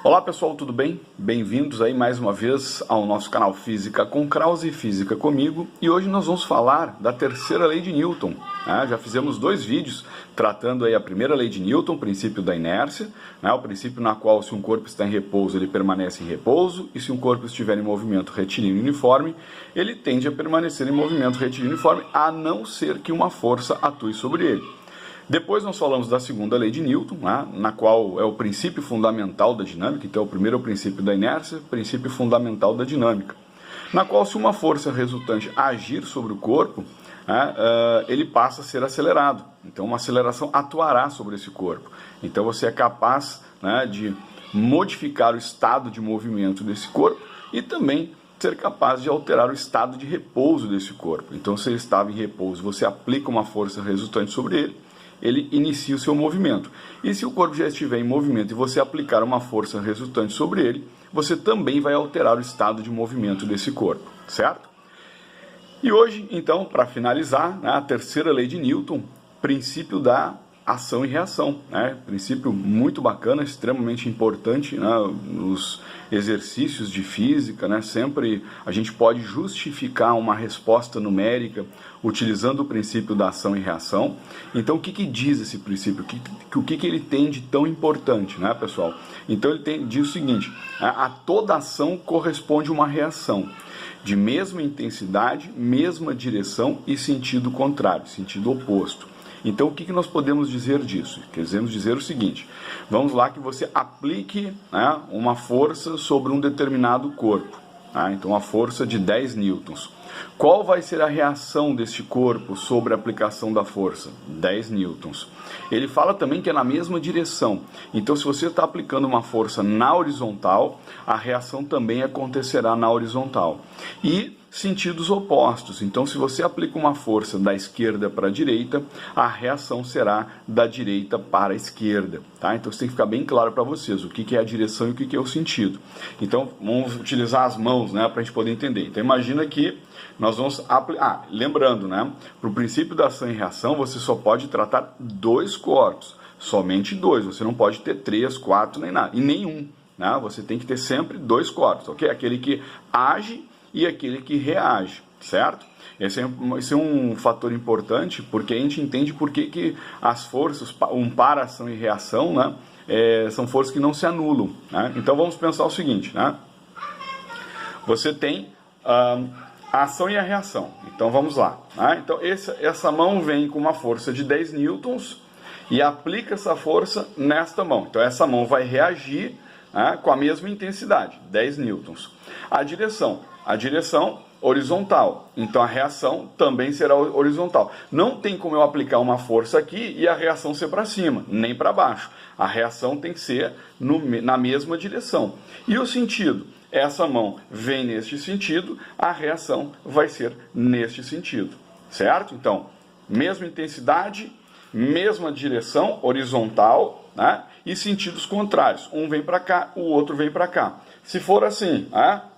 Olá pessoal, tudo bem? Bem-vindos aí mais uma vez ao nosso canal Física com Krause, Física comigo, e hoje nós vamos falar da terceira lei de Newton. Já fizemos dois vídeos tratando aí a primeira lei de Newton, o princípio da inércia, o princípio na qual se um corpo está em repouso ele permanece em repouso, e se um corpo estiver em movimento retilíneo uniforme, ele tende a permanecer em movimento retilíneo uniforme, a não ser que uma força atue sobre ele. Depois nós falamos da segunda lei de Newton, na qual é o princípio fundamental da dinâmica. Então o primeiro é o princípio da inércia, princípio fundamental da dinâmica, na qual se uma força resultante agir sobre o corpo, ele passa a ser acelerado. Então uma aceleração atuará sobre esse corpo. Então você é capaz de modificar o estado de movimento desse corpo e também ser capaz de alterar o estado de repouso desse corpo. Então se ele estava em repouso, você aplica uma força resultante sobre ele, ele inicia o seu movimento. E se o corpo já estiver em movimento e você aplicar uma força resultante sobre ele, você também vai alterar o estado de movimento desse corpo, certo? E hoje, então, para finalizar, a terceira lei de Newton, princípio da ação e reação, princípio muito bacana, extremamente importante nos exercícios de física, sempre a gente pode justificar uma resposta numérica utilizando o princípio da ação e reação. Então o que diz esse princípio? O que ele tem de tão importante, pessoal? Então ele diz o seguinte: a toda ação corresponde uma reação de mesma intensidade, mesma direção e sentido contrário, sentido oposto. Então, o que nós podemos dizer disso? Queremos dizer o seguinte: vamos lá que você aplique uma força sobre um determinado corpo. Então, uma força de 10 newtons. Qual vai ser a reação deste corpo sobre a aplicação da força? 10 newtons. Ele fala também que é na mesma direção. Então, se você está aplicando uma força na horizontal, a reação também acontecerá na horizontal. E sentidos opostos. Então, se você aplica uma força da esquerda para a direita, a reação será da direita para a esquerda. Então, isso tem que ficar bem claro para vocês, o que é a direção e o que é o sentido. Então, vamos utilizar as mãos para a gente poder entender. Então, imagina que nós vamos aplicar... lembrando, para o princípio da ação e reação, você só pode tratar dois corpos, somente dois. Você não pode ter 3, 4, nem nada, e nenhum. Você tem que ter sempre dois corpos, ok? Aquele que age e aquele que reage, certo? Esse é um fator importante, porque a gente entende por que as forças, para-ação e reação, são forças que não se anulam. Então vamos pensar o seguinte, você tem a ação e a reação. Então vamos lá. Então essa mão vem com uma força de 10 newtons e aplica essa força nesta mão. Então essa mão vai reagir com a mesma intensidade, 10 newtons. A direção horizontal, então a reação também será horizontal. Não tem como eu aplicar uma força aqui e a reação ser para cima, nem para baixo. A reação tem que ser na mesma direção. E o sentido? Essa mão vem neste sentido, a reação vai ser neste sentido, certo? Então, mesma intensidade, mesma direção horizontal, e sentidos contrários. Um vem para cá, o outro vem para cá. Se for assim,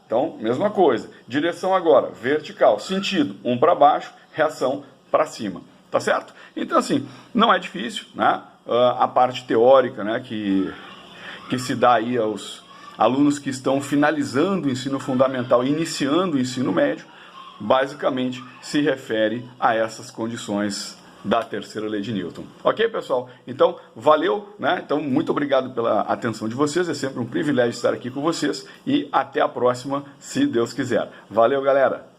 então, mesma coisa. Direção agora, vertical. Sentido, um para baixo, reação para cima. Tá certo? Então, assim, não é difícil, a parte teórica, que se dá aí aos alunos que estão finalizando o ensino fundamental, iniciando o ensino médio, basicamente se refere a essas condições da terceira lei de Newton. Ok, pessoal? Então, valeu, Então, muito obrigado pela atenção de vocês. É sempre um privilégio estar aqui com vocês. E até a próxima, se Deus quiser. Valeu, galera!